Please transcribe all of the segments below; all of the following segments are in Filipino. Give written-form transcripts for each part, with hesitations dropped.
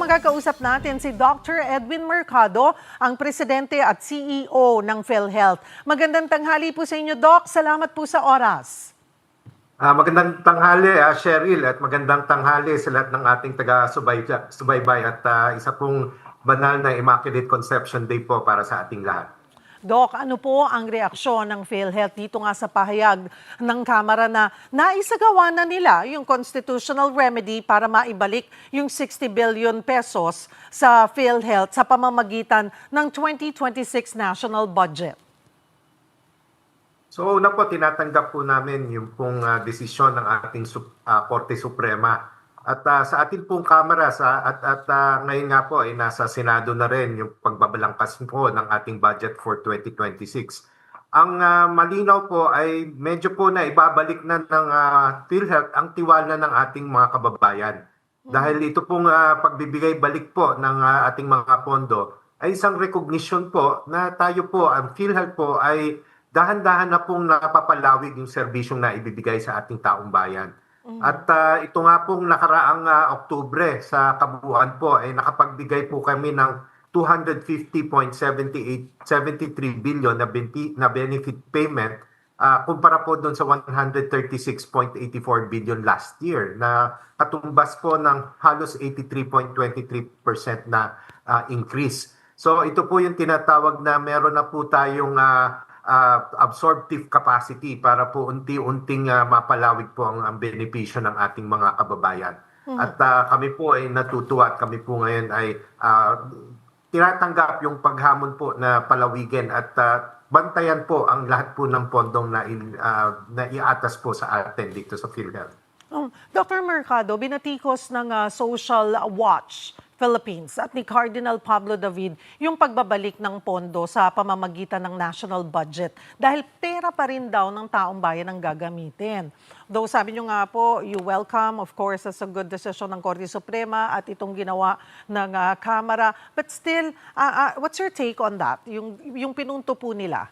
makakausap natin si Dr. Edwin Mercado, ang Presidente at CEO ng PhilHealth. Magandang tanghali po sa inyo, Doc. Salamat po sa oras. Magandang tanghali, Cheryl, at magandang tanghali sa lahat ng ating taga-subaybay at isa pong banal na Immaculate Conception Day po para sa ating lahat. Doc, ano po ang reaksyon ng PhilHealth dito nga sa pahayag ng Kamara na naisagawa na nila yung constitutional remedy para maibalik yung 60 billion pesos sa PhilHealth sa pamamagitan ng 2026 national budget? So una po, tinatanggap po namin yung pong desisyon ng ating Korte Suprema. At sa ating pong Kamara, ngayon nga po ay nasa Senado na rin yung pagbabalangkas po ng ating budget for 2026. Ang malinaw po ay medyo po na ibabalik na ng PhilHealth ang tiwala ng ating mga kababayan. Dahil ito pong pagbibigay balik po ng ating mga pondo ay isang recognition po na tayo po, ang PhilHealth po ay dahan-dahan na pong napapalawig yung serbisyong na ibibigay sa ating taong bayan. At ito nga pong nakaraang Oktubre sa kabuuan po ay nakapagbigay po kami ng 250.73 billion na benefit payment kumpara po doon sa 136.84 billion last year na katumbas po ng halos 83.23% na increase. So ito po yung tinatawag na meron na po tayong absorptive capacity para po unti-unting mapalawig po ang benepisyo ng ating mga kababayan. At kami po ay natutuwa at kami po ngayon ay tinatanggap yung paghamon po na palawigin at bantayan po ang lahat po ng pondong na iatas po sa atin dito sa PhilHealth. Dr. Mercado, binatikos ng Social Watch Philippines at ni Cardinal Pablo David yung pagbabalik ng pondo sa pamamagitan ng national budget dahil pera pa rin daw ng taong bayan ang gagamitin. Though sabi nyo nga po, you welcome, of course, as a good decision ng Korte Suprema at itong ginawa ng Kamara. But still, what's your take on that? Yung pinunto po nila?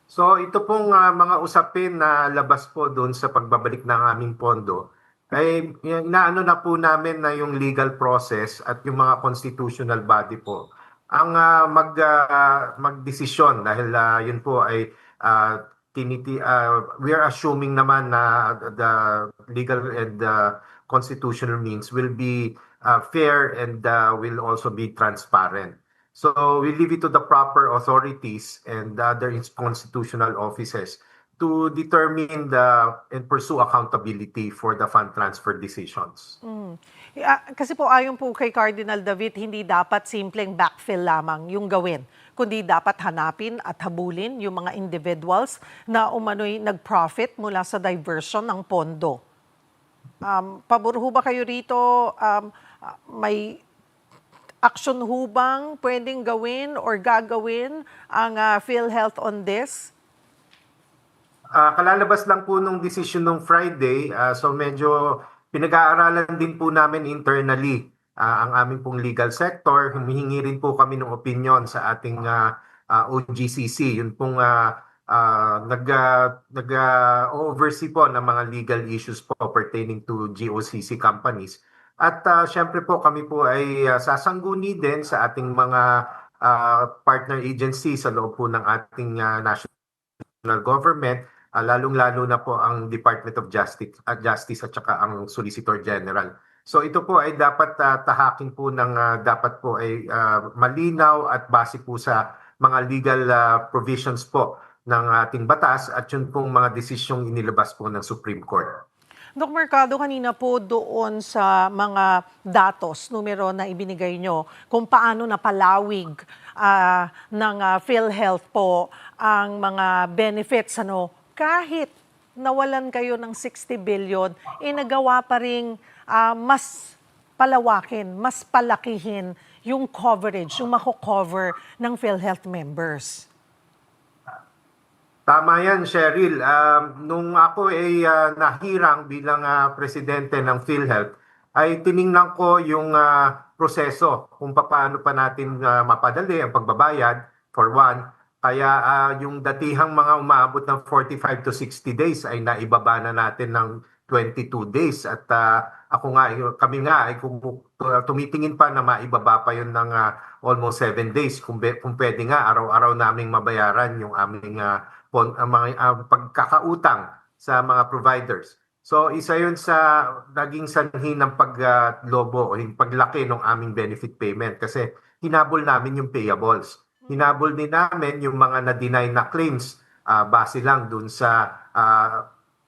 So ito pong mga usapin na labas po doon sa pagbabalik ng aming pondo ay inaano na po namin na yung legal process at yung mga constitutional body po ang magdesisyon dahil yun po ay we are assuming naman na the legal and constitutional means will be fair and will also be transparent. So we leave it to the proper authorities and other constitutional offices to determine and pursue accountability for the fund transfer decisions. Kasi po ayon po kay Cardinal David, hindi dapat simpleng backfill lamang yung gawin, kundi dapat hanapin at habulin yung mga individuals na umano'y nag-profit mula sa diversion ng pondo. Pabor ho ba kayo rito? May action ho bang pwedeng gawin or gagawin ang PhilHealth on this? Kalalabas lang po nung decision nung Friday, so medyo pinag-aaralan din po namin internally ang aming pong legal sector. Humihingi rin po kami ng opinion sa ating OGCC. Yun pong nag-oversee po ng mga legal issues po pertaining to GOCC companies. At syempre po kami po ay sasangguni din sa ating mga partner agency sa loob po ng ating national government. Lalong-lalo na po ang Department of Justice at saka ang Solicitor General. So ito po ay dapat tahakin po ng dapat po ay malinaw at base po sa mga legal provisions po ng ating batas at yun pong mga desisyong inilabas po ng Supreme Court. Dr. Mercado, kanina po doon sa mga datos, numero na ibinigay nyo, kung paano napalawig ng PhilHealth po ang mga benefits, kahit nawalan kayo ng 60 billion, nagawa pa rin mas palawakin, mas palakihin yung coverage, yung mako-cover ng PhilHealth members. Tama yan, Cheryl. Nung ako ay nahirang bilang presidente ng PhilHealth, ay tiningnan ko yung proseso kung paano pa natin mapadali ang pagbabayad, for one. Kaya yung datihang mga umaabot ng 45 to 60 days ay naibaba na natin ng 22 days at kami nga ay tumitingin pa na maibaba pa yun ng almost 7 days kung pwede nga araw-araw naming mabayaran yung aming pagkakautang sa mga providers. So isa yun sa naging sanhi ng paglobo o yung paglaki ng aming benefit payment kasi hinabol namin yung payables. Hinabol din namin yung mga na-deny na claims base lang dun sa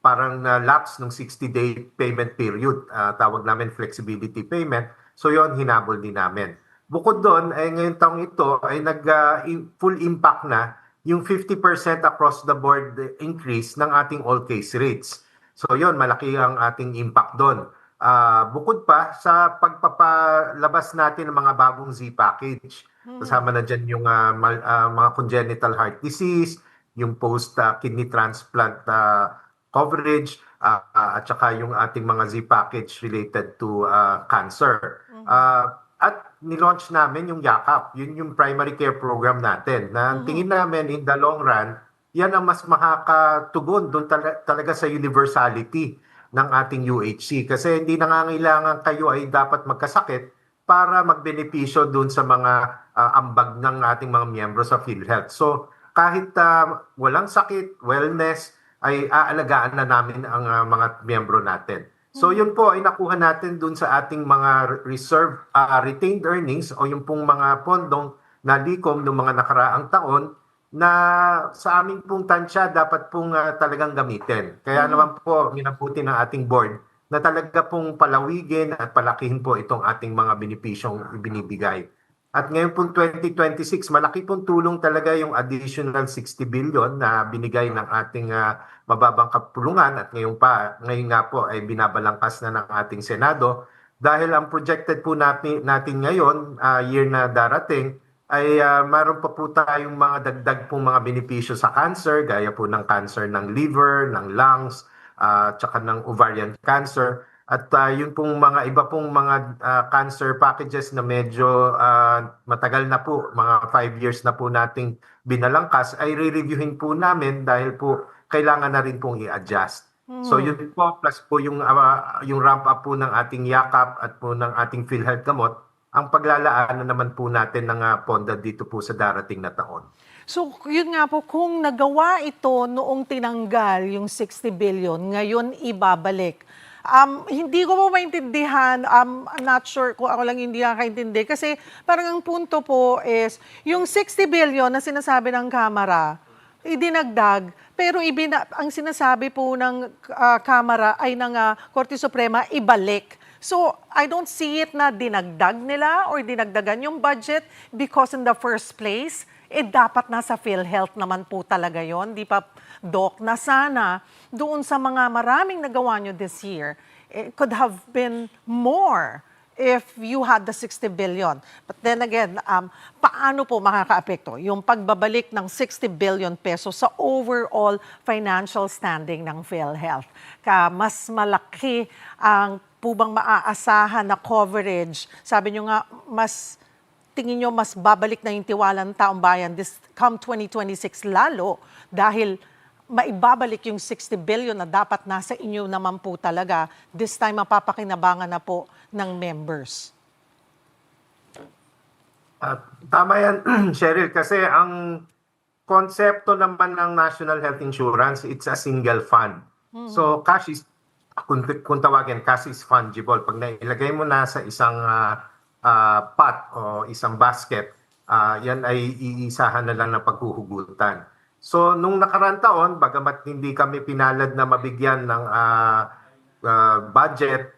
parang lapse ng 60-day payment period. Tawag namin flexibility payment. So yon hinabol din namin. Bukod doon, ngayong taong ito ay full impact na yung 50% across the board increase ng ating all case rates. So yon malaki ang ating impact doon. Bukod pa sa pagpapalabas natin ng mga bagong Z package. Kasama na dyan yung mga congenital heart disease, yung post-kidney transplant coverage, at saka yung ating mga Z package related to cancer. At nilaunch namin yung YAKAP, yun yung primary care program natin. Na tingin namin in the long run, yan ang mas makakatugon doon talaga sa universality ng ating UHC. Kasi hindi nangangailangan kayo ay dapat magkasakit para magbenepisyo doon sa mga ambag ng ating mga miyembro sa PhilHealth. So kahit walang sakit, wellness, ay aalagaan na namin ang mga miyembro natin. So yun po ay nakuha natin dun sa ating mga reserve retained earnings o yung pong mga pondong nalikom ng mga nakaraang taon na sa aming pong tansya dapat pong talagang gamitin. Kaya naman po minabuti ng ating board na talaga pong palawigin at palakihin po itong ating mga benepisyong ibinibigay. At ngayon pong 2026, malaki pong tulong talaga yung additional 60 billion na binigay ng ating mababang kapulungan at ngayon nga po ay binabalangkas na ng ating Senado dahil ang projected po natin ngayon, year na darating, ay mayroon pa po tayong mga dagdag pong mga benepisyo sa cancer, gaya po ng cancer ng liver, ng lungs, tsaka ng ovarian cancer. At yun pong mga iba pong mga cancer packages na medyo matagal na po, mga 5 years na po nating binalangkas, ay re-reviewin po namin dahil po kailangan na rin pong i-adjust. So yun po, plus po yung ramp up po ng ating YAKAP at po ng ating PhilHealth gamot, ang paglalaan na naman po natin ng ponda dito po sa darating na taon. So, yun nga po, kung nagawa ito noong tinanggal yung 60 billion, ngayon ibabalik. Hindi ko po maintindihan, I'm not sure kung ako lang hindi nakakaintindi. Kasi parang ang punto po is, yung 60 billion na sinasabi ng Kamara, idinagdag, pero ang sinasabi po ng Kamara ay ng Korte Suprema, ibalik. So, I don't see it na dinagdag nila or dinagdagan yung budget because in the first place, dapat nasa PhilHealth naman po talaga yon, di pa, Doc, na sana doon sa mga maraming nagawa nyo this year, it could have been more if you had the 60 billion. But then again, paano po makakaapekto yung pagbabalik ng 60 billion pesos sa overall financial standing ng PhilHealth? Mas malaki ang po bang maaasahan na coverage? Sabi nyo nga, tingin nyo mas babalik na yung tiwala ng taong bayan come 2026 lalo dahil maibabalik yung 60 billion na dapat nasa inyo naman po talaga. This time, mapapakinabangan na po ng members. Tama yan, Cheryl, kasi ang konsepto naman ng National Health Insurance, it's a single fund. So cash is, kung tawagin, cash is fungible. Pag nailagay mo na sa isang pot o isang basket, yan ay iisahan na lang na paghuhugutan. So nung nakaraan taon, bagamat hindi kami pinalad na mabigyan ng budget,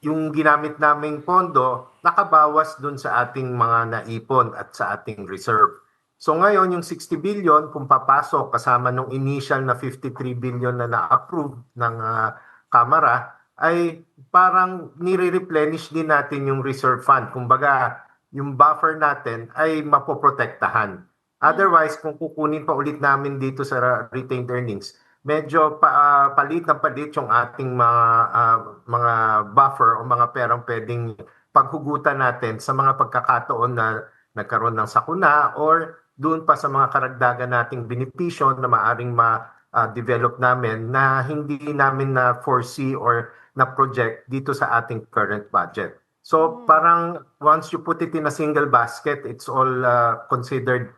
yung ginamit naming pondo nakabawas dun sa ating mga naipon at sa ating reserve. So ngayon yung 60 billion kung papasok kasama nung initial na 53 billion na na-approve ng Kamara, ay parang nire-replenish din natin yung reserve fund. Kumbaga, yung buffer natin ay mapoprotektahan. Otherwise, kung kukunin pa ulit namin dito sa retained earnings, medyo palit yung ating mga buffer o mga perang pwedeng paghugutan natin sa mga pagkakataon na nagkaroon ng sakuna or doon pa sa mga karagdagan nating benepisyo na maaring develop namin na hindi namin na foresee or na project dito sa ating current budget. So parang once you put it in a single basket, it's all considered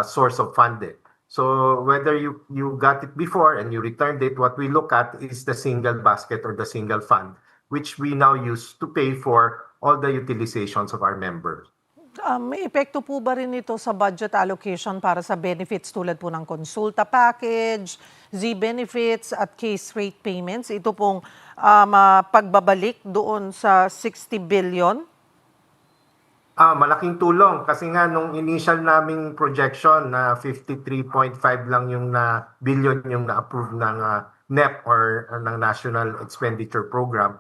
source of funding. So whether you got it before and you returned it, what we look at is the single basket or the single fund, which we now use to pay for all the utilizations of our members. May epekto po ba rin ito sa budget allocation para sa benefits tulad po ng konsulta package, Z-benefits at case rate payments? Ito pong pagbabalik doon sa 60 billion? Malaking tulong kasi nga nung initial naming projection na 53.5 lang yung billion yung na-approve ng NEP or ng National Expenditure Program,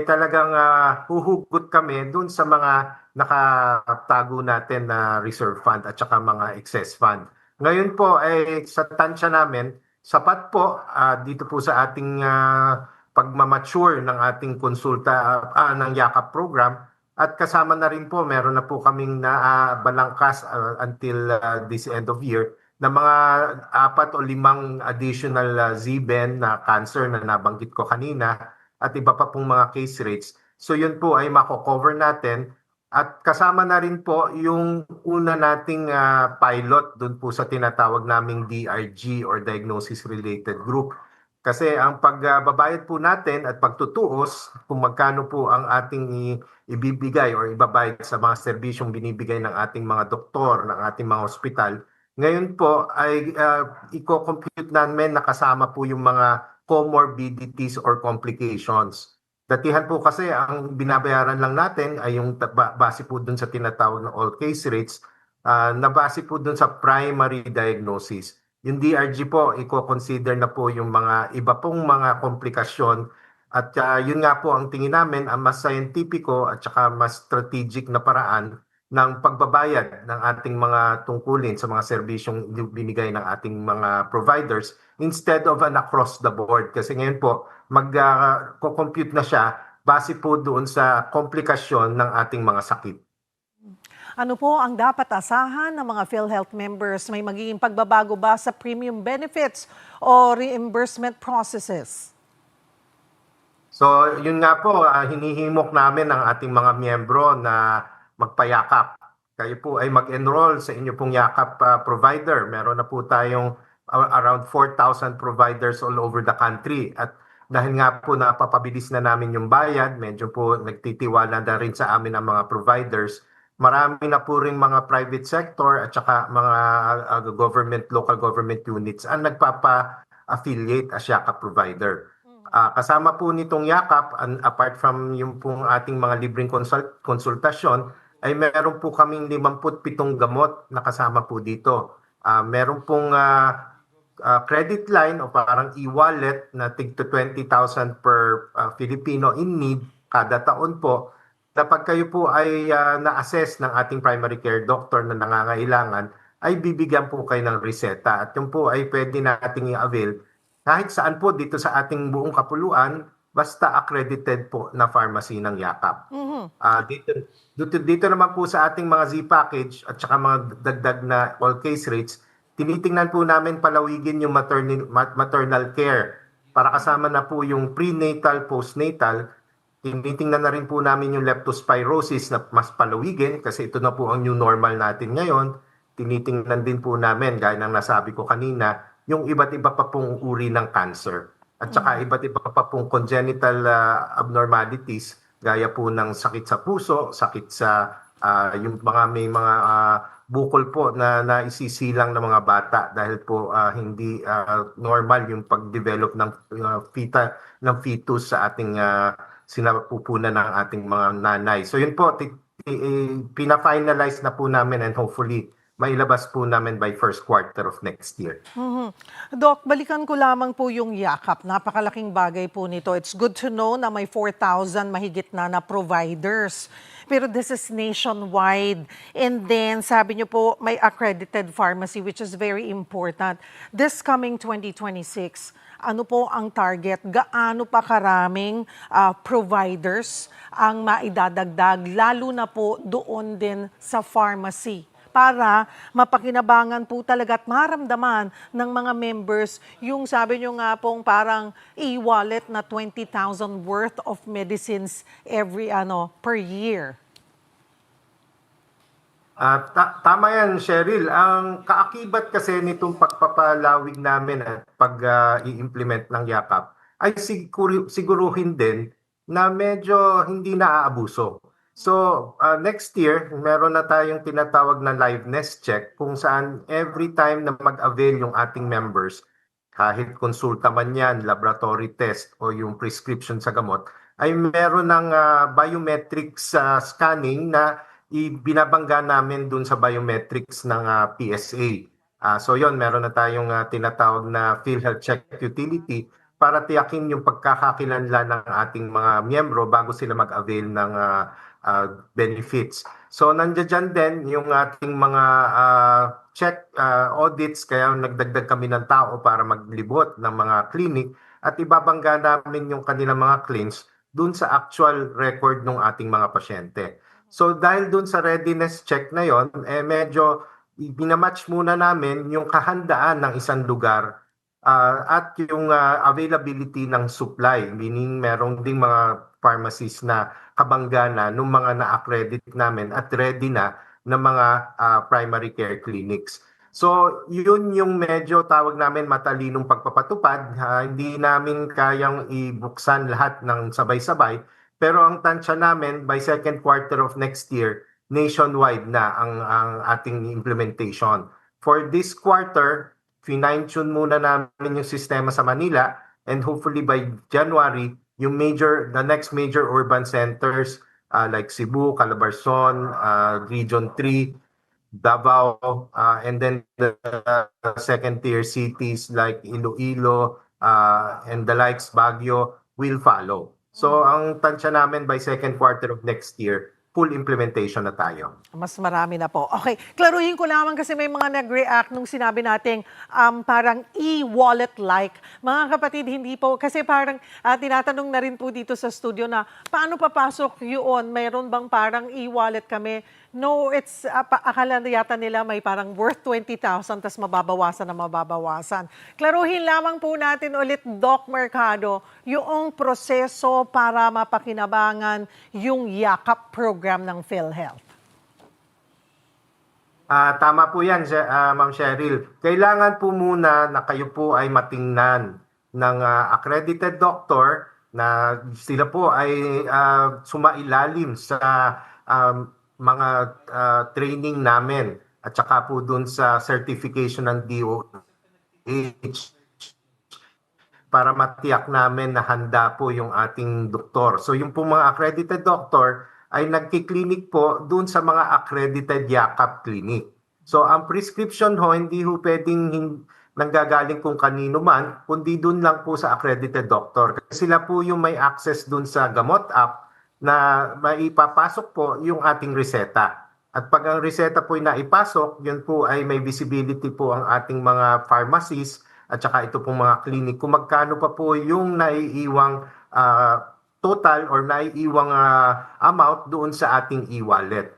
talagang huhugot kami dun sa mga nakatago natin na reserve fund at saka mga excess fund. Ngayon po sa tansya namin, sapat po dito po sa ating pagmamature ng ating konsulta ng YAKAP program. At kasama na rin po, meron na po kaming balangkas until this end of year na mga 4 o 5 additional Z-Ben na cancer na nabanggit ko kanina at iba pa pong mga case rates. So yun po ay mako-cover natin. At kasama na rin po yung una nating pilot dun po sa tinatawag naming DRG or Diagnosis Related Group. Kasi ang pagbabayad po natin at pagtutuos kung magkano po ang ating ibibigay or ibabayad sa mga serbisyong binibigay ng ating mga doktor, ng ating mga ospital, ngayon po ay i-compute namin na kasama po yung mga comorbidities or complications. Datihan po kasi ang binabayaran lang natin ay yung base po dun sa tinatawag na all case rates na base po dun sa primary diagnosis. Yung DRG po, i-consider na po yung mga iba pong mga komplikasyon at yun nga po ang tingin namin ang mas scientifico at saka mas strategic na paraan ng pagbabayad ng ating mga tungkulin sa mga serbisyong binigay ng ating mga providers instead of an across the board. Kasi ngayon po, mag-compute na siya base po doon sa komplikasyon ng ating mga sakit. Ano po ang dapat asahan ng mga PhilHealth members? May magiging pagbabago ba sa premium benefits o reimbursement processes? So yun nga po, hinihimok namin ang ating mga miyembro na magpayakap. Kayo po ay mag-enroll sa inyo pong yakap provider. Meron na po tayong around 4,000 providers all over the country. At dahil nga po napapabilis na namin yung bayad, medyo po nagtitiwala na rin sa amin ang mga providers. Marami na po rin mga private sector at saka mga local government units ang nagpapa-affiliate as yakap provider. Kasama po nitong yakap, apart from yung pong ating mga libreng konsultasyon, ay meron po kaming 57 gamot na kasama po dito. Meron pong credit line o parang e-wallet na tig to 20,000 per Filipino in need kada taon po. Kapag kayo po ay na-assess ng ating primary care doctor na nangangailangan, ay bibigyan po kayo ng reseta. At yun po ay pwede nating i-avail kahit saan po dito sa ating buong kapuluan, basta accredited po na pharmacy ng yakap. Dito naman po sa ating mga Z-package at saka mga dagdag na all case rates, tinitingnan po namin palawigin yung maternal care para kasama na po yung prenatal, postnatal. Tinitingnan na rin po namin yung leptospirosis na mas palawigin kasi ito na po ang new normal natin ngayon. Tinitingnan din po namin, gaya ng nasabi ko kanina, yung iba't iba pa pong uri ng cancer. At saka iba't iba pa pong congenital abnormalities, gaya po ng sakit sa puso, sakit sa yung may mga bukol po na naisisilang ng mga bata dahil po hindi normal yung pag-develop ng fetus sa ating sinapupunan ng ating mga nanay. So yun po, pina-finalize na po namin and hopefully mailabas po namin by first quarter of next year. Doc, balikan ko lamang po yung yakap. Napakalaking bagay po nito. It's good to know na may 4,000 mahigit na providers. Pero this is nationwide. And then, sabi niyo po, may accredited pharmacy, which is very important. This coming 2026, ano po ang target? Gaano pa karaming providers ang maidadagdag, lalo na po doon din sa pharmacy, para mapakinabangan po talaga at maramdaman ng mga members yung sabi nyo nga pong parang e-wallet na 20,000 worth of medicines every per year? Tama yan, Cheryl. Ang kaakibat kasi nitong pagpapalawig namin at pag-i-implement ng yakap ay siguruhin din na medyo hindi naaabuso. So, next year, meron na tayong tinatawag na liveness check kung saan every time na mag-avail yung ating members, kahit konsulta man yan, laboratory test o yung prescription sa gamot, ay meron ng biometrics scanning na ibinabangga namin dun sa biometrics ng PSA. So yon, meron na tayong tinatawag na PhilHealth Check Utility para tiyakin yung pagkakakilanlan ng ating mga miyembro bago sila mag-avail ng benefits. So nandiyan din yung ating mga check audits, kaya nagdagdag kami ng tao para maglibot ng mga clinic at ibabangga namin yung kanilang mga claims dun sa actual record ng ating mga pasyente. So dahil dun sa readiness check na yon, medyo binamatch muna namin yung kahandaan ng isang lugar at yung availability ng supply, meaning merong ding mga pharmacies na kabangga na ng mga na-accredit namin at ready na ng mga primary care clinics. So yun yung medyo tawag namin matalinong pagpapatupad. Hindi namin kayang ibuksan lahat ng sabay-sabay, pero ang tansya namin by second quarter of next year, nationwide na ang ating implementation. For this quarter, fine-tune muna namin yung sistema sa Manila, and hopefully by January, the next major urban centers like Cebu, Calabarzon, Region 3, Davao, and then the second tier cities like Iloilo and the likes, Baguio, will follow. So ang tansya namin by second quarter of next year, full implementation na tayo. Mas marami na po. Okay, klaruhin ko lamang kasi may mga nag-react nung sinabi nating parang e-wallet-like. Mga kapatid, hindi po. Kasi parang tinatanong na rin po dito sa studio na paano papasok yun? Mayroon bang parang e-wallet kami? No, akala yata nila may parang worth 20,000 tas mababawasan na mababawasan. Klaruhin lamang po natin ulit, Doc Mercado, yung proseso para mapakinabangan yung yakap program ng PhilHealth. Tama po yan, Ma'am Cheryl. Kailangan po muna na kayo po ay matingnan ng accredited doctor na sila po ay sumailalim sa mga training namin at saka po dun sa certification ng DOH para matiyak namin na handa po yung ating doktor. So yung po mga accredited doctor ay nagki-clinic po dun sa mga accredited yakap clinic. So ang prescription ho, hindi ho pwedeng nanggagaling kung kanino man, kundi dun lang po sa accredited doctor. Kasi sila po yung may access dun sa Gamot app na maipapasok po yung ating reseta. At pag ang reseta po ay naipasok, yun po ay may visibility po ang ating mga pharmacies at saka ito pong mga clinic kung magkano pa po yung naiiwang total or naiiwang amount doon sa ating e-wallet.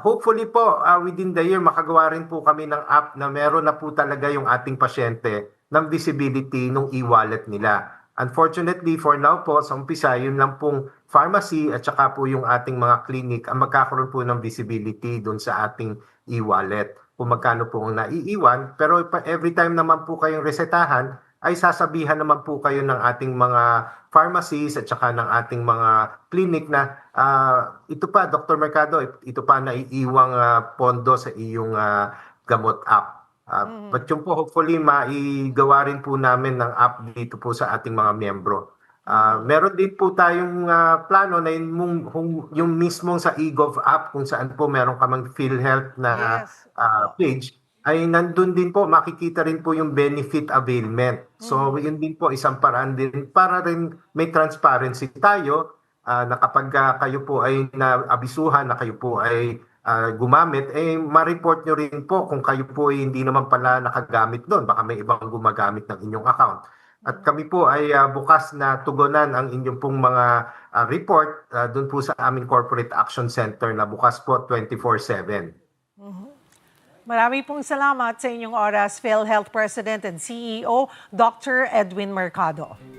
Hopefully po within the year makagawa rin po kami ng app na meron na po talaga yung ating pasyente ng visibility ng e-wallet nila. Unfortunately, for now po, sa umpisa, yun lang pong pharmacy at saka po yung ating mga clinic ang magkakaroon po ng visibility doon sa ating e-wallet kung magkano po ang naiiwan. Pero every time naman po kayong resetahan, ay sasabihan naman po kayo ng ating mga pharmacies at saka ng ating mga clinic na ito pa, Dr. Mercado, ito pa naiiwang pondo sa iyong Gamot app. But yung po, hopefully, maigawa rin po namin ng app dito po sa ating mga miyembro. Meron din po tayong plano na yung mismong sa eGov app kung saan po meron kamang PhilHealth na page, ay nandun din po, makikita rin po yung benefit availment. So yun din po isang paraan din para rin may transparency tayo na kapag kayo po ay naabisuhan na kayo po ay gumamit, ma-report nyo rin po kung kayo po ay hindi naman pala nakagamit doon. Baka may ibang gumagamit ng inyong account. At kami po ay bukas na tugunan ang inyong pong mga report doon po sa aming Corporate Action Center na bukas po 24/7. Marami pong salamat sa inyong oras, PhilHealth President and CEO, Dr. Edwin Mercado.